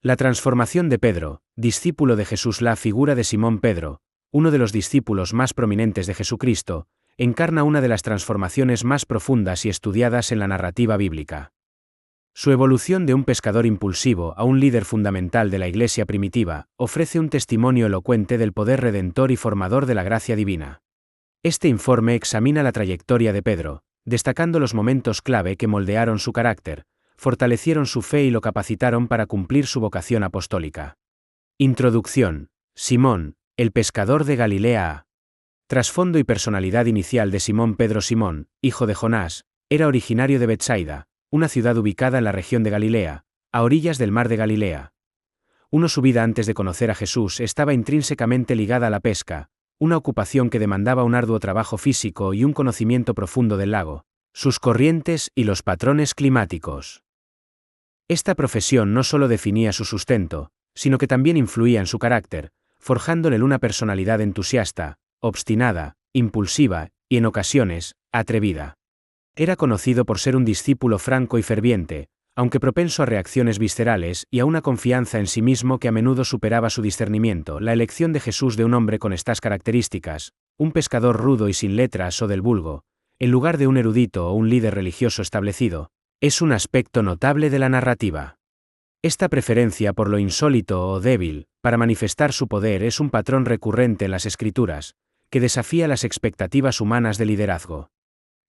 La transformación de Pedro, discípulo de Jesús. La figura de Simón Pedro, uno de los discípulos más prominentes de Jesucristo, encarna una de las transformaciones más profundas y estudiadas en la narrativa bíblica. Su evolución de un pescador impulsivo a un líder fundamental de la Iglesia primitiva ofrece un testimonio elocuente del poder redentor y formador de la gracia divina. Este informe examina la trayectoria de Pedro, destacando los momentos clave que moldearon su carácter, fortalecieron su fe y lo capacitaron para cumplir su vocación apostólica. Introducción. Simón, el pescador de Galilea. Trasfondo y personalidad inicial de Simón. Pedro Simón, hijo de Jonás, era originario de Betsaida, una ciudad ubicada en la región de Galilea, a orillas del mar de Galilea. Su vida antes de conocer a Jesús estaba intrínsecamente ligada a la pesca, una ocupación que demandaba un arduo trabajo físico y un conocimiento profundo del lago, sus corrientes y los patrones climáticos. Esta profesión no solo definía su sustento, sino que también influía en su carácter, forjándole una personalidad entusiasta, obstinada, impulsiva y, en ocasiones, atrevida. Era conocido por ser un discípulo franco y ferviente, aunque propenso a reacciones viscerales y a una confianza en sí mismo que a menudo superaba su discernimiento. La elección de Jesús de un hombre con estas características, un pescador rudo y sin letras o del vulgo, en lugar de un erudito o un líder religioso establecido, es un aspecto notable de la narrativa. Esta preferencia por lo insólito o débil, para manifestar su poder, es un patrón recurrente en las Escrituras, que desafía las expectativas humanas de liderazgo.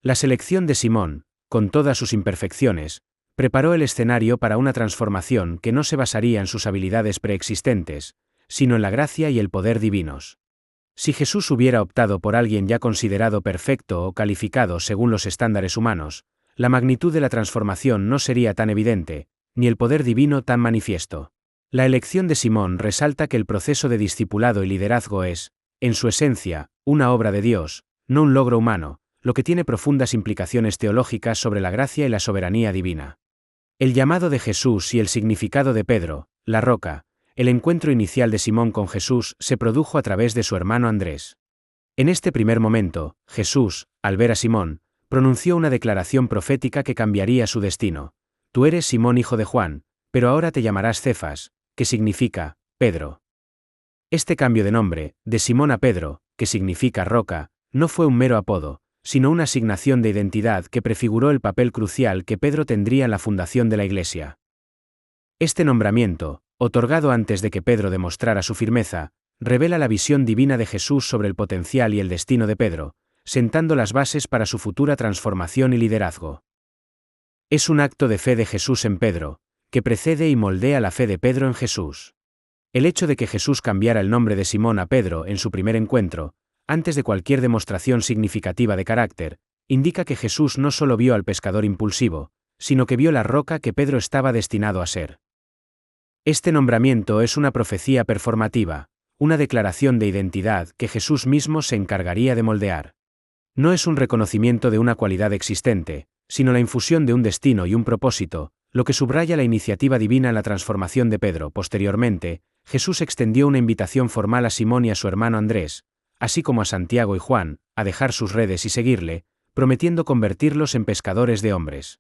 La selección de Simón, con todas sus imperfecciones, preparó el escenario para una transformación que no se basaría en sus habilidades preexistentes, sino en la gracia y el poder divinos. Si Jesús hubiera optado por alguien ya considerado perfecto o calificado según los estándares humanos, la magnitud de la transformación no sería tan evidente, ni el poder divino tan manifiesto. La elección de Simón resalta que el proceso de discipulado y liderazgo es, en su esencia, una obra de Dios, no un logro humano, lo que tiene profundas implicaciones teológicas sobre la gracia y la soberanía divina. El llamado de Jesús y el significado de Pedro, la roca. El encuentro inicial de Simón con Jesús se produjo a través de su hermano Andrés. En este primer momento, Jesús, al ver a Simón, pronunció una declaración profética que cambiaría su destino. Tú eres Simón hijo de Juan, pero ahora te llamarás Cefas, que significa Pedro. Este cambio de nombre, de Simón a Pedro, que significa roca, no fue un mero apodo, sino una asignación de identidad que prefiguró el papel crucial que Pedro tendría en la fundación de la Iglesia. Este nombramiento, otorgado antes de que Pedro demostrara su firmeza, revela la visión divina de Jesús sobre el potencial y el destino de Pedro, sentando las bases para su futura transformación y liderazgo. Es un acto de fe de Jesús en Pedro, que precede y moldea la fe de Pedro en Jesús. El hecho de que Jesús cambiara el nombre de Simón a Pedro en su primer encuentro, antes de cualquier demostración significativa de carácter, indica que Jesús no solo vio al pescador impulsivo, sino que vio la roca que Pedro estaba destinado a ser. Este nombramiento es una profecía performativa, una declaración de identidad que Jesús mismo se encargaría de moldear. No es un reconocimiento de una cualidad existente, sino la infusión de un destino y un propósito, lo que subraya la iniciativa divina en la transformación de Pedro. Posteriormente, Jesús extendió una invitación formal a Simón y a su hermano Andrés, así como a Santiago y Juan, a dejar sus redes y seguirle, prometiendo convertirlos en pescadores de hombres.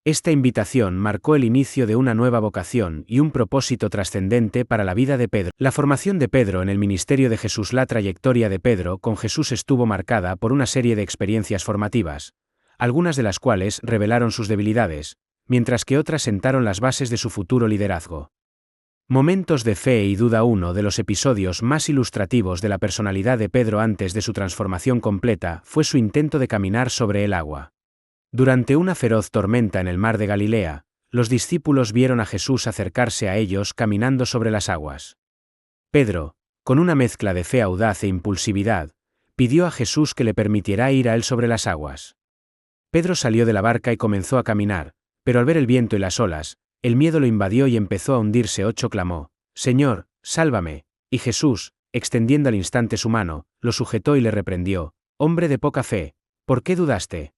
Esta invitación marcó el inicio de una nueva vocación y un propósito trascendente para la vida de Pedro. La formación de Pedro en el ministerio de Jesús. La trayectoria de Pedro con Jesús estuvo marcada por una serie de experiencias formativas, algunas de las cuales revelaron sus debilidades, mientras que otras sentaron las bases de su futuro liderazgo. Momentos de fe y duda. Uno de los episodios más ilustrativos de la personalidad de Pedro antes de su transformación completa fue su intento de caminar sobre el agua. Durante una feroz tormenta en el mar de Galilea, los discípulos vieron a Jesús acercarse a ellos caminando sobre las aguas. Pedro, con una mezcla de fe audaz e impulsividad, pidió a Jesús que le permitiera ir a él sobre las aguas. Pedro salió de la barca y comenzó a caminar, pero al ver el viento y las olas, el miedo lo invadió y empezó a hundirse. Clamó: «Señor, sálvame», y Jesús, extendiendo al instante su mano, lo sujetó y le reprendió: «Hombre de poca fe, ¿por qué dudaste?».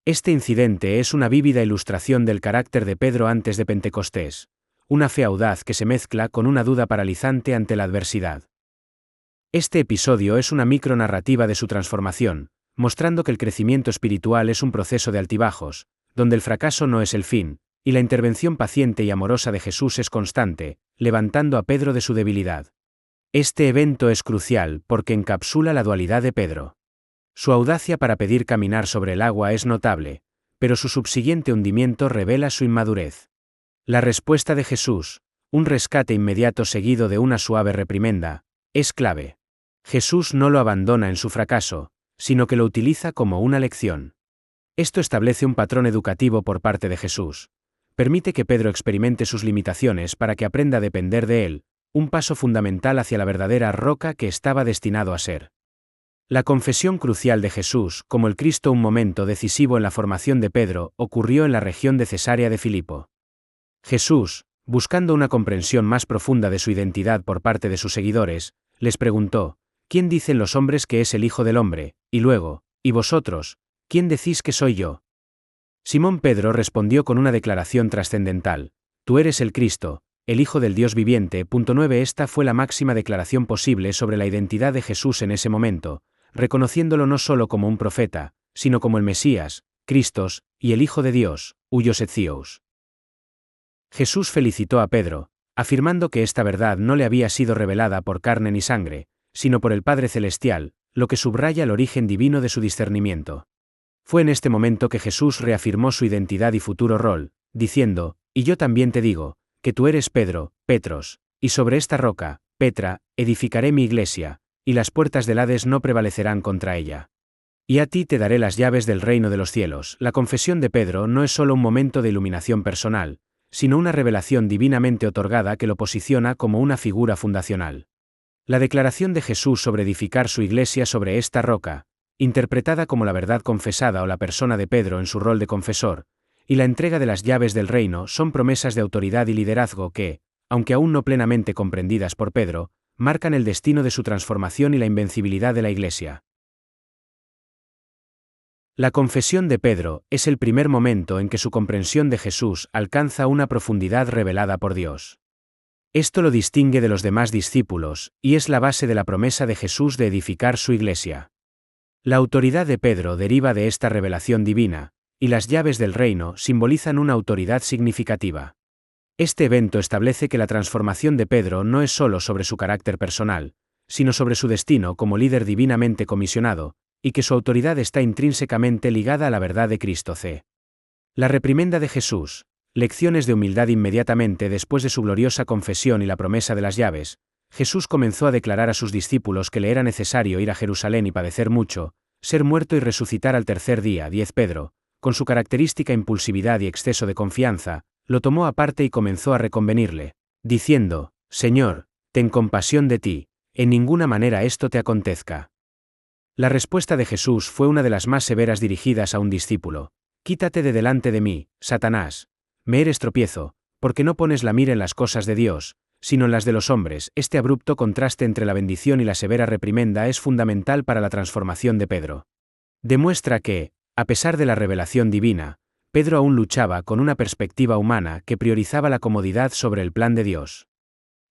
Este incidente es una vívida ilustración del carácter de Pedro antes de Pentecostés, una fe audaz que se mezcla con una duda paralizante ante la adversidad. Este episodio es una micronarrativa de su transformación, mostrando que el crecimiento espiritual es un proceso de altibajos, donde el fracaso no es el fin, y la intervención paciente y amorosa de Jesús es constante, levantando a Pedro de su debilidad. Este evento es crucial porque encapsula la dualidad de Pedro. Su audacia para pedir caminar sobre el agua es notable, pero su subsiguiente hundimiento revela su inmadurez. La respuesta de Jesús, un rescate inmediato seguido de una suave reprimenda, es clave. Jesús no lo abandona en su fracaso, sino que lo utiliza como una lección. Esto establece un patrón educativo por parte de Jesús. Permite que Pedro experimente sus limitaciones para que aprenda a depender de él, un paso fundamental hacia la verdadera roca que estaba destinado a ser. La confesión crucial de Jesús, como el Cristo un momento decisivo en la formación de Pedro, ocurrió en la región de Cesarea de Filipo. Jesús, buscando una comprensión más profunda de su identidad por parte de sus seguidores, les preguntó: ¿Quién dicen los hombres que es el Hijo del Hombre? Y luego, ¿y vosotros, quién decís que soy yo? Simón Pedro respondió con una declaración trascendental: Tú eres el Cristo, el Hijo del Dios viviente. 9. Esta fue la máxima declaración posible sobre la identidad de Jesús en ese momento, reconociéndolo no solo como un profeta, sino como el Mesías, Cristos, y el Hijo de Dios, Huios et Theos. Jesús felicitó a Pedro, afirmando que esta verdad no le había sido revelada por carne ni sangre, sino por el Padre Celestial, lo que subraya el origen divino de su discernimiento. Fue en este momento que Jesús reafirmó su identidad y futuro rol, diciendo: Y yo también te digo, que tú eres Pedro, Petros, y sobre esta roca, Petra, edificaré mi iglesia, y las puertas del Hades no prevalecerán contra ella. Y a ti te daré las llaves del reino de los cielos. La confesión de Pedro no es solo un momento de iluminación personal, sino una revelación divinamente otorgada que lo posiciona como una figura fundacional. La declaración de Jesús sobre edificar su iglesia sobre esta roca, interpretada como la verdad confesada o la persona de Pedro en su rol de confesor, y la entrega de las llaves del reino son promesas de autoridad y liderazgo que, aunque aún no plenamente comprendidas por Pedro, marcan el destino de su transformación y la invencibilidad de la iglesia. La confesión de Pedro es el primer momento en que su comprensión de Jesús alcanza una profundidad revelada por Dios. Esto lo distingue de los demás discípulos, y es la base de la promesa de Jesús de edificar su iglesia. La autoridad de Pedro deriva de esta revelación divina, y las llaves del reino simbolizan una autoridad significativa. Este evento establece que la transformación de Pedro no es solo sobre su carácter personal, sino sobre su destino como líder divinamente comisionado, y que su autoridad está intrínsecamente ligada a la verdad de Cristo. La reprimenda de Jesús, lecciones de humildad. Inmediatamente después de su gloriosa confesión y la promesa de las llaves, Jesús comenzó a declarar a sus discípulos que le era necesario ir a Jerusalén y padecer mucho, ser muerto y resucitar al tercer día. 10. Pedro, con su característica impulsividad y exceso de confianza, lo tomó aparte y comenzó a reconvenirle, diciendo: Señor, ten compasión de ti, en ninguna manera esto te acontezca. La respuesta de Jesús fue una de las más severas dirigidas a un discípulo: Quítate de delante de mí, Satanás. Me eres tropiezo, porque no pones la mira en las cosas de Dios, sino en las de los hombres. Este abrupto contraste entre la bendición y la severa reprimenda es fundamental para la transformación de Pedro. Demuestra que, a pesar de la revelación divina, Pedro aún luchaba con una perspectiva humana que priorizaba la comodidad sobre el plan de Dios.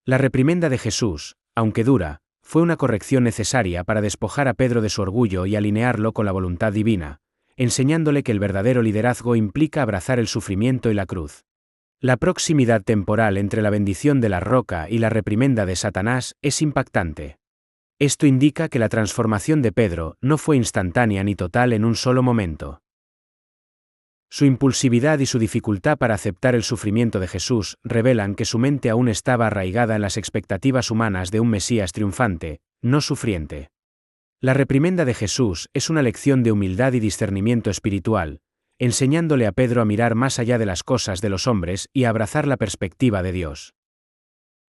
La reprimenda de Jesús, aunque dura, fue una corrección necesaria para despojar a Pedro de su orgullo y alinearlo con la voluntad divina, enseñándole que el verdadero liderazgo implica abrazar el sufrimiento y la cruz. La proximidad temporal entre la bendición de la roca y la reprimenda de Satanás es impactante. Esto indica que la transformación de Pedro no fue instantánea ni total en un solo momento. Su impulsividad y su dificultad para aceptar el sufrimiento de Jesús revelan que su mente aún estaba arraigada en las expectativas humanas de un Mesías triunfante, no sufriente. La reprimenda de Jesús es una lección de humildad y discernimiento espiritual, enseñándole a Pedro a mirar más allá de las cosas de los hombres y a abrazar la perspectiva de Dios.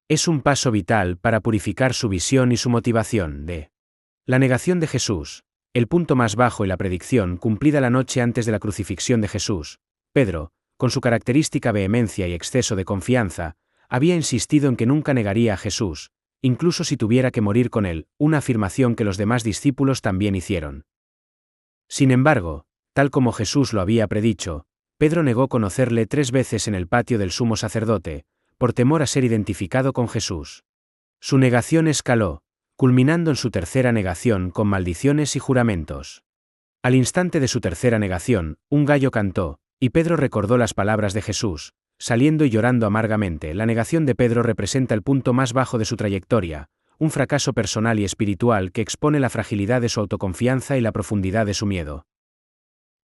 Es un paso vital para purificar su visión y su motivación. La negación de Jesús, el punto más bajo y la predicción cumplida la noche antes de la crucifixión de Jesús. Pedro, con su característica vehemencia y exceso de confianza, había insistido en que nunca negaría a Jesús, incluso si tuviera que morir con él, una afirmación que los demás discípulos también hicieron. Sin embargo, tal como Jesús lo había predicho, Pedro negó conocerle 3 veces en el patio del sumo sacerdote, por temor a ser identificado con Jesús. Su negación escaló, culminando en su tercera negación con maldiciones y juramentos. Al instante de su tercera negación, un gallo cantó, Y Pedro recordó las palabras de Jesús, saliendo y llorando amargamente. La negación de Pedro representa el punto más bajo de su trayectoria, un fracaso personal y espiritual que expone la fragilidad de su autoconfianza y la profundidad de su miedo.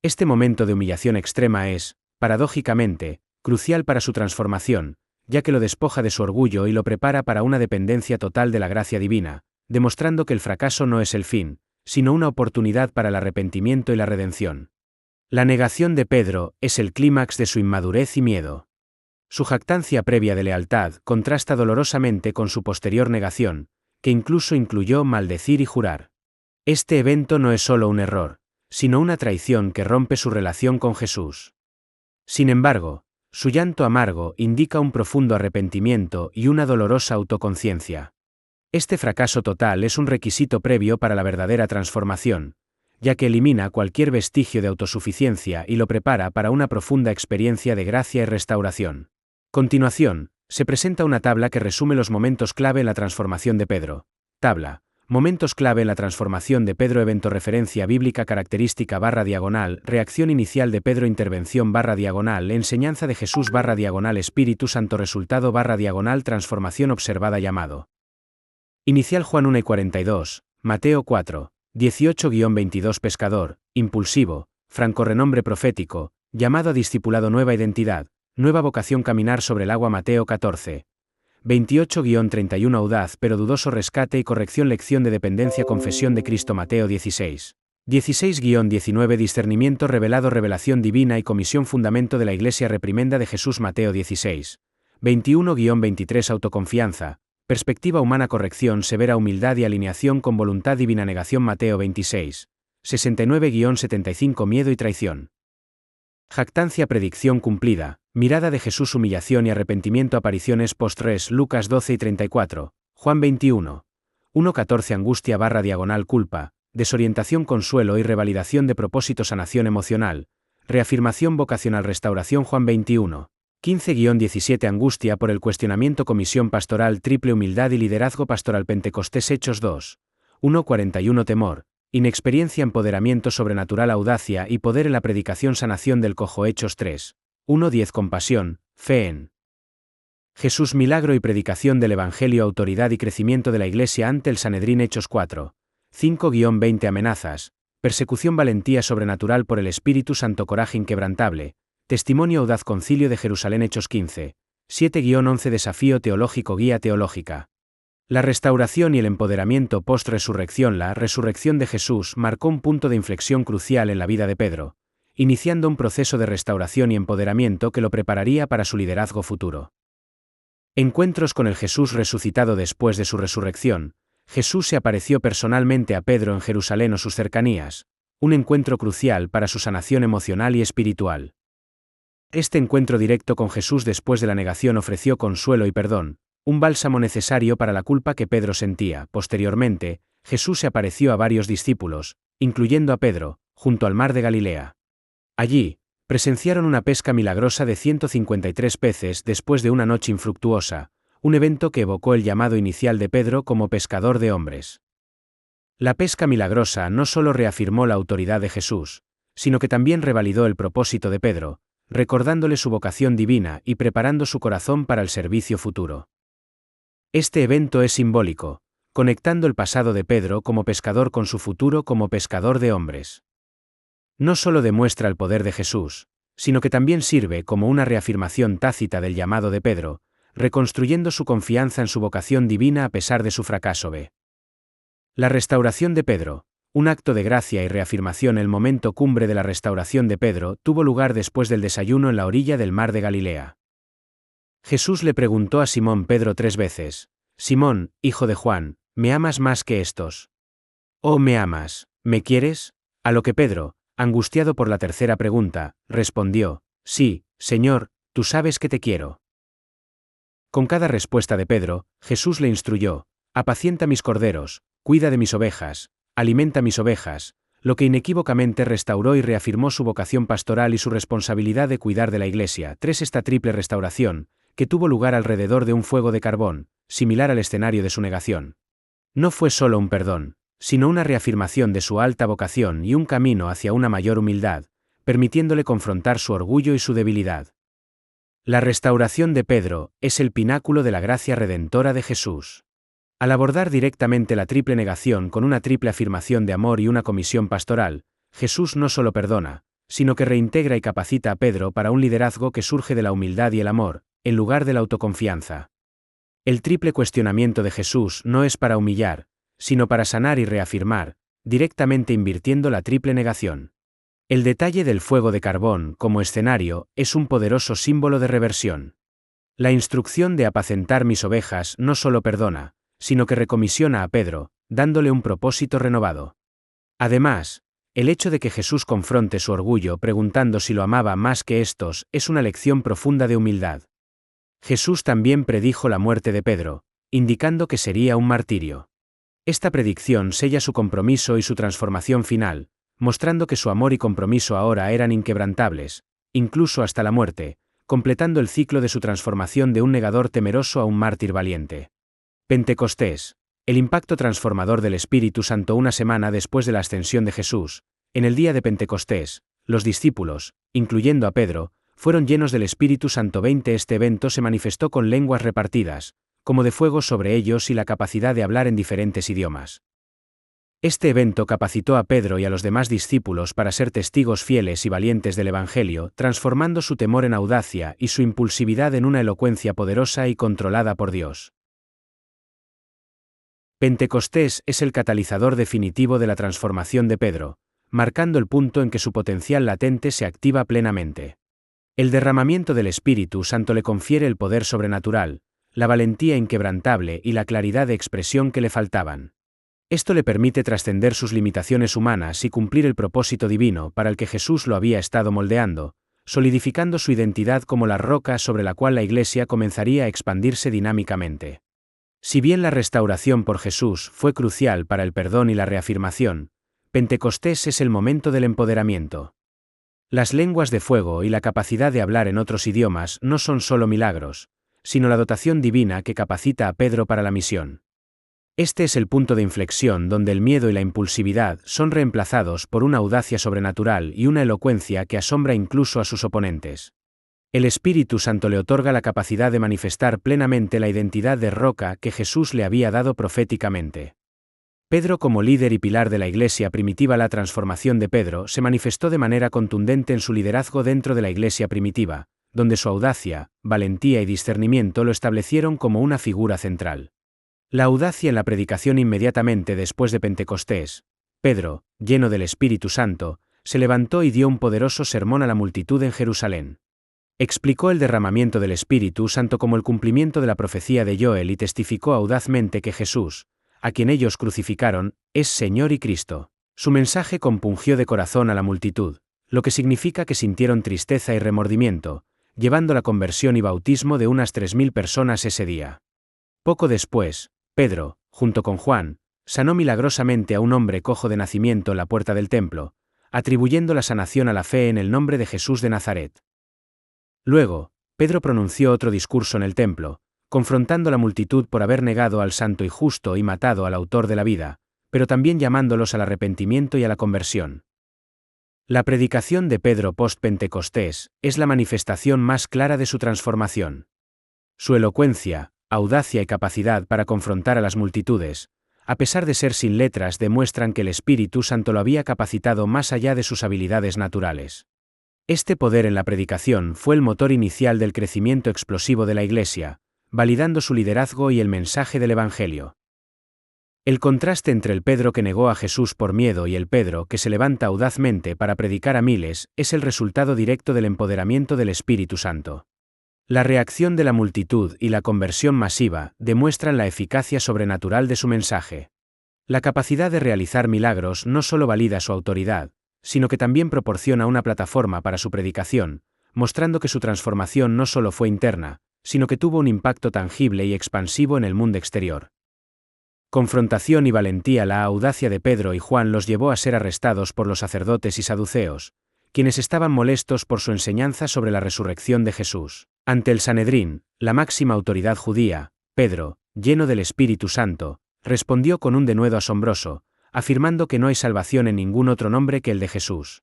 Este momento de humillación extrema es, paradójicamente, crucial para su transformación, ya que lo despoja de su orgullo y lo prepara para una dependencia total de la gracia divina, demostrando que el fracaso no es el fin, sino una oportunidad para el arrepentimiento y la redención. La negación de Pedro es el clímax de su inmadurez y miedo. Su jactancia previa de lealtad contrasta dolorosamente con su posterior negación, que incluso incluyó maldecir y jurar. Este evento no es solo un error, sino una traición que rompe su relación con Jesús. Sin embargo, su llanto amargo indica un profundo arrepentimiento y una dolorosa autoconciencia. Este fracaso total es un requisito previo para la verdadera transformación, ya que elimina cualquier vestigio de autosuficiencia y lo prepara para una profunda experiencia de gracia y restauración. Continuación, se presenta una tabla que resume los momentos clave en la transformación de Pedro. Tabla. Momentos clave en la transformación de Pedro. Evento. Referencia bíblica. Característica /diagonal. Reacción inicial de Pedro. Intervención /diagonal. Enseñanza de Jesús /diagonal. Espíritu Santo. Resultado /diagonal. Transformación observada. Llamado inicial. Juan 1:42, Mateo 4, 18-22. Pescador, impulsivo, franco. Renombre profético, llamado a discipulado. Nueva identidad, nueva vocación. Caminar sobre el agua. Mateo 14, 28-31. Audaz pero dudoso. Rescate y corrección. Lección de dependencia. Confesión de Cristo. Mateo 16, 16-19. Discernimiento revelado. Revelación divina y comisión. Fundamento de la Iglesia. Reprimenda de Jesús. Mateo 16, 21-23. Autoconfianza, perspectiva humana. Corrección severa. Humildad y alineación con voluntad divina. Negación. Mateo 26, 69-75. Miedo y traición. Jactancia. Predicción cumplida, mirada de Jesús. Humillación y arrepentimiento. Apariciones post-res. Lucas 12-34, Juan 21, 1-14. Angustia /diagonal. Culpa, desorientación. Consuelo y revalidación de propósito. Sanación emocional, reafirmación vocacional. Restauración. Juan 21, 15-17. Angustia por el cuestionamiento. Comisión pastoral. Triple humildad y liderazgo pastoral. Pentecostés. Hechos 2, 1-41. Temor, inexperiencia. Empoderamiento sobrenatural. Audacia y poder en la predicación. Sanación del cojo. Hechos 3, 1-10. Compasión, fe en Jesús. Milagro y predicación del Evangelio. Autoridad y crecimiento de la Iglesia ante el Sanedrín. Hechos 4, 5-20. Amenazas, persecución. Valentía sobrenatural por el Espíritu Santo. Coraje inquebrantable, testimonio. Audaz. Concilio de Jerusalén. Hechos 15, 7-11. Desafío teológico. Guía teológica. La restauración y el empoderamiento post-resurrección. La resurrección de Jesús marcó un punto de inflexión crucial en la vida de Pedro, iniciando un proceso de restauración y empoderamiento que lo prepararía para su liderazgo futuro. Encuentros con el Jesús resucitado. Después de su resurrección, Jesús se apareció personalmente a Pedro en Jerusalén o sus cercanías, un encuentro crucial para su sanación emocional y espiritual. Este encuentro directo con Jesús después de la negación ofreció consuelo y perdón, un bálsamo necesario para la culpa que Pedro sentía. Posteriormente, Jesús se apareció a varios discípulos, incluyendo a Pedro, junto al mar de Galilea. Allí, presenciaron una pesca milagrosa de 153 peces después de una noche infructuosa, un evento que evocó el llamado inicial de Pedro como pescador de hombres. La pesca milagrosa no solo reafirmó la autoridad de Jesús, sino que también revalidó el propósito de Pedro, recordándole su vocación divina y preparando su corazón para el servicio futuro. Este evento es simbólico, conectando el pasado de Pedro como pescador con su futuro como pescador de hombres. No solo demuestra el poder de Jesús, sino que también sirve como una reafirmación tácita del llamado de Pedro, reconstruyendo su confianza en su vocación divina a pesar de su fracaso. La restauración de Pedro, un acto de gracia y reafirmación. El momento cumbre de la restauración de Pedro tuvo lugar después del desayuno en la orilla del mar de Galilea. Jesús le preguntó a Simón Pedro 3 veces, «Simón, hijo de Juan, ¿me amas más que estos? ¿O me amas, me quieres?» A lo que Pedro, angustiado por la tercera pregunta, respondió, «Sí, Señor, tú sabes que te quiero». Con cada respuesta de Pedro, Jesús le instruyó, «Apacienta mis corderos, cuida de mis ovejas, alimenta mis ovejas», lo que inequívocamente restauró y reafirmó su vocación pastoral y su responsabilidad de cuidar de la Iglesia. 3. Esta triple restauración, que tuvo lugar alrededor de un fuego de carbón, similar al escenario de su negación, no fue solo un perdón, sino una reafirmación de su alta vocación y un camino hacia una mayor humildad, permitiéndole confrontar su orgullo y su debilidad. La restauración de Pedro es el pináculo de la gracia redentora de Jesús. Al abordar directamente la triple negación con una triple afirmación de amor y una comisión pastoral, Jesús no solo perdona, sino que reintegra y capacita a Pedro para un liderazgo que surge de la humildad y el amor, en lugar de la autoconfianza. El triple cuestionamiento de Jesús no es para humillar, sino para sanar y reafirmar, directamente invirtiendo la triple negación. El detalle del fuego de carbón como escenario es un poderoso símbolo de reversión. La instrucción de apacentar mis ovejas no solo perdona, sino que recomisiona a Pedro, dándole un propósito renovado. Además, el hecho de que Jesús confronte su orgullo preguntando si lo amaba más que estos es una lección profunda de humildad. Jesús también predijo la muerte de Pedro, indicando que sería un martirio. Esta predicción sella su compromiso y su transformación final, mostrando que su amor y compromiso ahora eran inquebrantables, incluso hasta la muerte, completando el ciclo de su transformación de un negador temeroso a un mártir valiente. Pentecostés, el impacto transformador del Espíritu Santo. Una semana después de la ascensión de Jesús, en el día de Pentecostés, los discípulos, incluyendo a Pedro, fueron llenos del Espíritu Santo. Este evento se manifestó con lenguas repartidas, como de fuego sobre ellos y la capacidad de hablar en diferentes idiomas. Este evento capacitó a Pedro y a los demás discípulos para ser testigos fieles y valientes del Evangelio, transformando su temor en audacia y su impulsividad en una elocuencia poderosa y controlada por Dios. Pentecostés es el catalizador definitivo de la transformación de Pedro, marcando el punto en que su potencial latente se activa plenamente. El derramamiento del Espíritu Santo le confiere el poder sobrenatural, la valentía inquebrantable y la claridad de expresión que le faltaban. Esto le permite trascender sus limitaciones humanas y cumplir el propósito divino para el que Jesús lo había estado moldeando, solidificando su identidad como la roca sobre la cual la Iglesia comenzaría a expandirse dinámicamente. Si bien la restauración por Jesús fue crucial para el perdón y la reafirmación, Pentecostés es el momento del empoderamiento. Las lenguas de fuego y la capacidad de hablar en otros idiomas no son solo milagros, sino la dotación divina que capacita a Pedro para la misión. Este es el punto de inflexión donde el miedo y la impulsividad son reemplazados por una audacia sobrenatural y una elocuencia que asombra incluso a sus oponentes. El Espíritu Santo le otorga la capacidad de manifestar plenamente la identidad de roca que Jesús le había dado proféticamente. Pedro, como líder y pilar de la Iglesia primitiva. La transformación de Pedro se manifestó de manera contundente en su liderazgo dentro de la Iglesia primitiva, donde su audacia, valentía y discernimiento lo establecieron como una figura central. La audacia en la predicación. Inmediatamente después de Pentecostés, Pedro, lleno del Espíritu Santo, se levantó y dio un poderoso sermón a la multitud en Jerusalén. Explicó el derramamiento del Espíritu Santo como el cumplimiento de la profecía de Joel y testificó audazmente que Jesús, a quien ellos crucificaron, es Señor y Cristo. Su mensaje compungió de corazón a la multitud, lo que significa que sintieron tristeza y remordimiento, llevando la conversión y bautismo de unas 3.000 personas ese día. Poco después, Pedro, junto con Juan, sanó milagrosamente a un hombre cojo de nacimiento en la puerta del templo, atribuyendo la sanación a la fe en el nombre de Jesús de Nazaret. Luego, Pedro pronunció otro discurso en el templo, confrontando a la multitud por haber negado al Santo y Justo y matado al Autor de la vida, pero también llamándolos al arrepentimiento y a la conversión. La predicación de Pedro post-Pentecostés es la manifestación más clara de su transformación. Su elocuencia, audacia y capacidad para confrontar a las multitudes, a pesar de ser sin letras, demuestran que el Espíritu Santo lo había capacitado más allá de sus habilidades naturales. Este poder en la predicación fue el motor inicial del crecimiento explosivo de la Iglesia, validando su liderazgo y el mensaje del Evangelio. El contraste entre el Pedro que negó a Jesús por miedo y el Pedro que se levanta audazmente para predicar a miles es el resultado directo del empoderamiento del Espíritu Santo. La reacción de la multitud y la conversión masiva demuestran la eficacia sobrenatural de su mensaje. La capacidad de realizar milagros no solo valida su autoridad, sino que también proporciona una plataforma para su predicación, mostrando que su transformación no solo fue interna, sino que tuvo un impacto tangible y expansivo en el mundo exterior. Confrontación y valentía. La audacia de Pedro y Juan los llevó a ser arrestados por los sacerdotes y saduceos, quienes estaban molestos por su enseñanza sobre la resurrección de Jesús. Ante el Sanedrín, la máxima autoridad judía, Pedro, lleno del Espíritu Santo, respondió con un denuedo asombroso, afirmando que no hay salvación en ningún otro nombre que el de Jesús.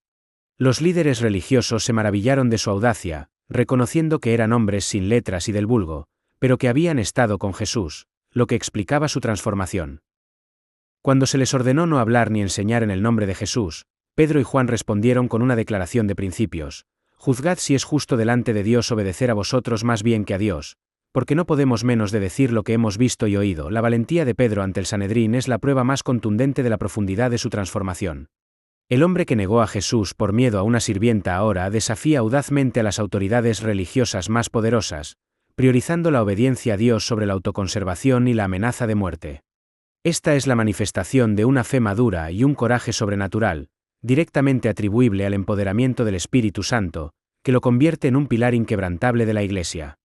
Los líderes religiosos se maravillaron de su audacia, reconociendo que eran hombres sin letras y del vulgo, pero que habían estado con Jesús, lo que explicaba su transformación. Cuando se les ordenó no hablar ni enseñar en el nombre de Jesús, Pedro y Juan respondieron con una declaración de principios: «Juzgad si es justo delante de Dios obedecer a vosotros más bien que a Dios, porque no podemos menos de decir lo que hemos visto y oído». La valentía de Pedro ante el Sanedrín es la prueba más contundente de la profundidad de su transformación. El hombre que negó a Jesús por miedo a una sirvienta ahora desafía audazmente a las autoridades religiosas más poderosas, priorizando la obediencia a Dios sobre la autoconservación y la amenaza de muerte. Esta es la manifestación de una fe madura y un coraje sobrenatural, directamente atribuible al empoderamiento del Espíritu Santo, que lo convierte en un pilar inquebrantable de la Iglesia.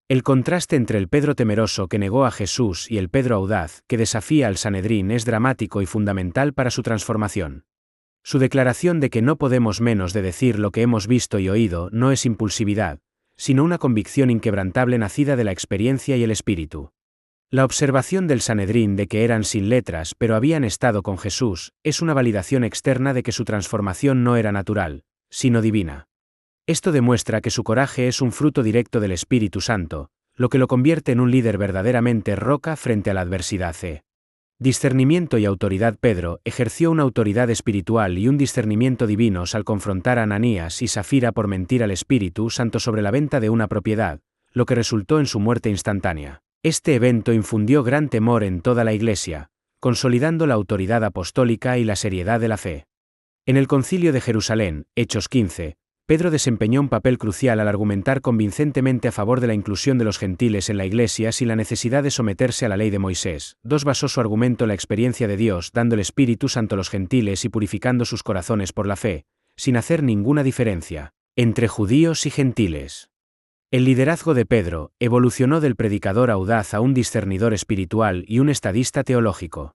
El contraste entre el Pedro temeroso que negó a Jesús y el Pedro audaz que desafía al Sanedrín es dramático y fundamental para su transformación. Su declaración de que no podemos menos de decir lo que hemos visto y oído no es impulsividad, sino una convicción inquebrantable nacida de la experiencia y el Espíritu. La observación del Sanedrín de que eran sin letras pero habían estado con Jesús es una validación externa de que su transformación no era natural, sino divina. Esto demuestra que su coraje es un fruto directo del Espíritu Santo, lo que lo convierte en un líder verdaderamente roca frente a la adversidad. Discernimiento y autoridad. Pedro ejerció una autoridad espiritual y un discernimiento divinos al confrontar a Ananías y Safira por mentir al Espíritu Santo sobre la venta de una propiedad, lo que resultó en su muerte instantánea. Este evento infundió gran temor en toda la Iglesia, consolidando la autoridad apostólica y la seriedad de la fe. En el Concilio de Jerusalén, Hechos 15, Pedro desempeñó un papel crucial al argumentar convincentemente a favor de la inclusión de los gentiles en la Iglesia sin la necesidad de someterse a la ley de Moisés. Basó su argumento en la experiencia de Dios dando el Espíritu Santo a los gentiles y purificando sus corazones por la fe, sin hacer ninguna diferencia entre judíos y gentiles. El liderazgo de Pedro evolucionó del predicador audaz a un discernidor espiritual y un estadista teológico.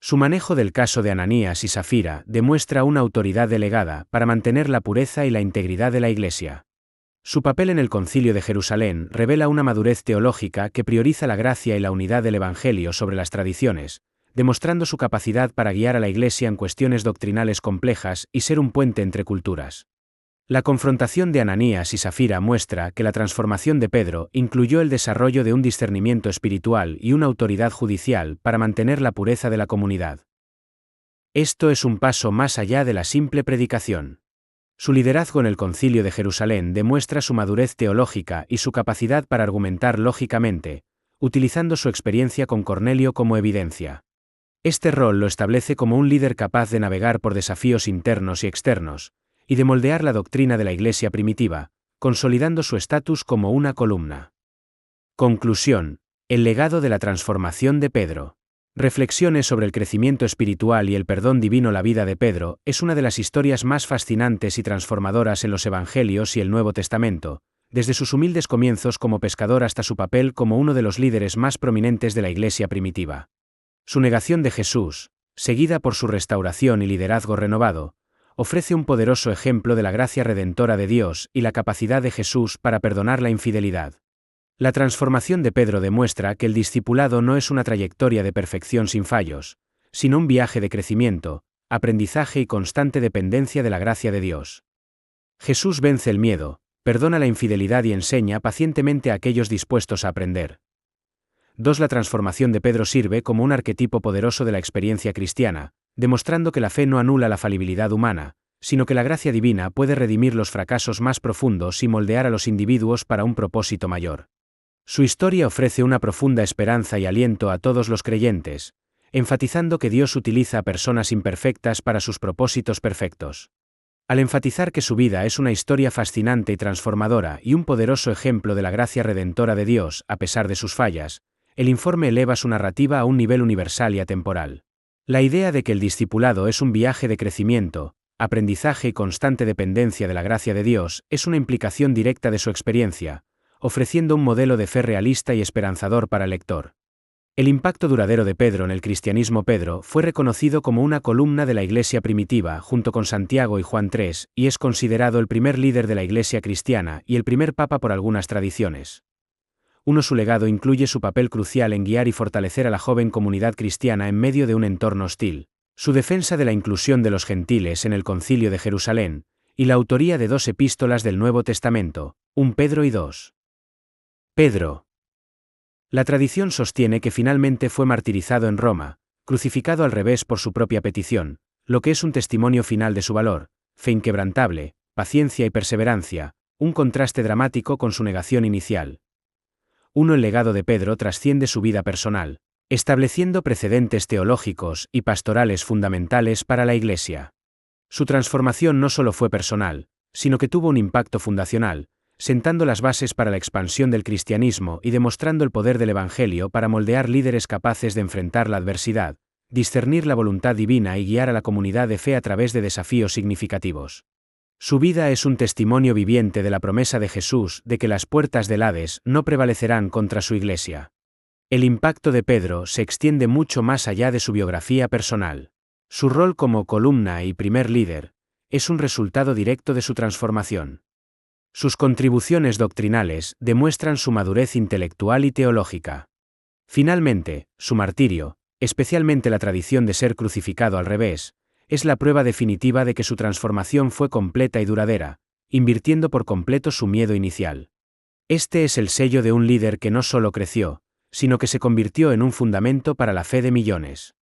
Su manejo del caso de Ananías y Safira demuestra una autoridad delegada para mantener la pureza y la integridad de la Iglesia. Su papel en el Concilio de Jerusalén revela una madurez teológica que prioriza la gracia y la unidad del Evangelio sobre las tradiciones, demostrando su capacidad para guiar a la Iglesia en cuestiones doctrinales complejas y ser un puente entre culturas. La confrontación de Ananías y Safira muestra que la transformación de Pedro incluyó el desarrollo de un discernimiento espiritual y una autoridad judicial para mantener la pureza de la comunidad. Esto es un paso más allá de la simple predicación. Su liderazgo en el Concilio de Jerusalén demuestra su madurez teológica y su capacidad para argumentar lógicamente, utilizando su experiencia con Cornelio como evidencia. Este rol lo establece como un líder capaz de navegar por desafíos internos y externos, y de moldear la doctrina de la Iglesia primitiva, consolidando su estatus como una columna. Conclusión: el legado de la transformación de Pedro. Reflexiones sobre el crecimiento espiritual y el perdón divino. La vida de Pedro es una de las historias más fascinantes y transformadoras en los Evangelios y el Nuevo Testamento, desde sus humildes comienzos como pescador hasta su papel como uno de los líderes más prominentes de la Iglesia primitiva. Su negación de Jesús, seguida por su restauración y liderazgo renovado, ofrece un poderoso ejemplo de la gracia redentora de Dios y la capacidad de Jesús para perdonar la infidelidad. La transformación de Pedro demuestra que el discipulado no es una trayectoria de perfección sin fallos, sino un viaje de crecimiento, aprendizaje y constante dependencia de la gracia de Dios. Jesús vence el miedo, perdona la infidelidad y enseña pacientemente a aquellos dispuestos a aprender. La transformación de Pedro sirve como un arquetipo poderoso de la experiencia cristiana, demostrando que la fe no anula la falibilidad humana, sino que la gracia divina puede redimir los fracasos más profundos y moldear a los individuos para un propósito mayor. Su historia ofrece una profunda esperanza y aliento a todos los creyentes, enfatizando que Dios utiliza a personas imperfectas para sus propósitos perfectos. Al enfatizar que su vida es una historia fascinante y transformadora y un poderoso ejemplo de la gracia redentora de Dios a pesar de sus fallas, el informe eleva su narrativa a un nivel universal y atemporal. La idea de que el discipulado es un viaje de crecimiento, aprendizaje y constante dependencia de la gracia de Dios es una implicación directa de su experiencia, ofreciendo un modelo de fe realista y esperanzador para el lector. El impacto duradero de Pedro en el cristianismo. Pedro fue reconocido como una columna de la Iglesia primitiva junto con Santiago y Juan III y es considerado el primer líder de la Iglesia cristiana y el primer papa por algunas tradiciones. Su legado incluye su papel crucial en guiar y fortalecer a la joven comunidad cristiana en medio de un entorno hostil, su defensa de la inclusión de los gentiles en el Concilio de Jerusalén, y la autoría de 2 epístolas del Nuevo Testamento, 1 Pedro y 2 Pedro. La tradición sostiene que finalmente fue martirizado en Roma, crucificado al revés por su propia petición, lo que es un testimonio final de su valor, fe inquebrantable, paciencia y perseverancia, un contraste dramático con su negación inicial. El legado de Pedro trasciende su vida personal, estableciendo precedentes teológicos y pastorales fundamentales para la Iglesia. Su transformación no solo fue personal, sino que tuvo un impacto fundacional, sentando las bases para la expansión del cristianismo y demostrando el poder del Evangelio para moldear líderes capaces de enfrentar la adversidad, discernir la voluntad divina y guiar a la comunidad de fe a través de desafíos significativos. Su vida es un testimonio viviente de la promesa de Jesús de que las puertas del Hades no prevalecerán contra su Iglesia. El impacto de Pedro se extiende mucho más allá de su biografía personal. Su rol como columna y primer líder es un resultado directo de su transformación. Sus contribuciones doctrinales demuestran su madurez intelectual y teológica. Finalmente, su martirio, especialmente la tradición de ser crucificado al revés, es la prueba definitiva de que su transformación fue completa y duradera, invirtiendo por completo su miedo inicial. Este es el sello de un líder que no solo creció, sino que se convirtió en un fundamento para la fe de millones.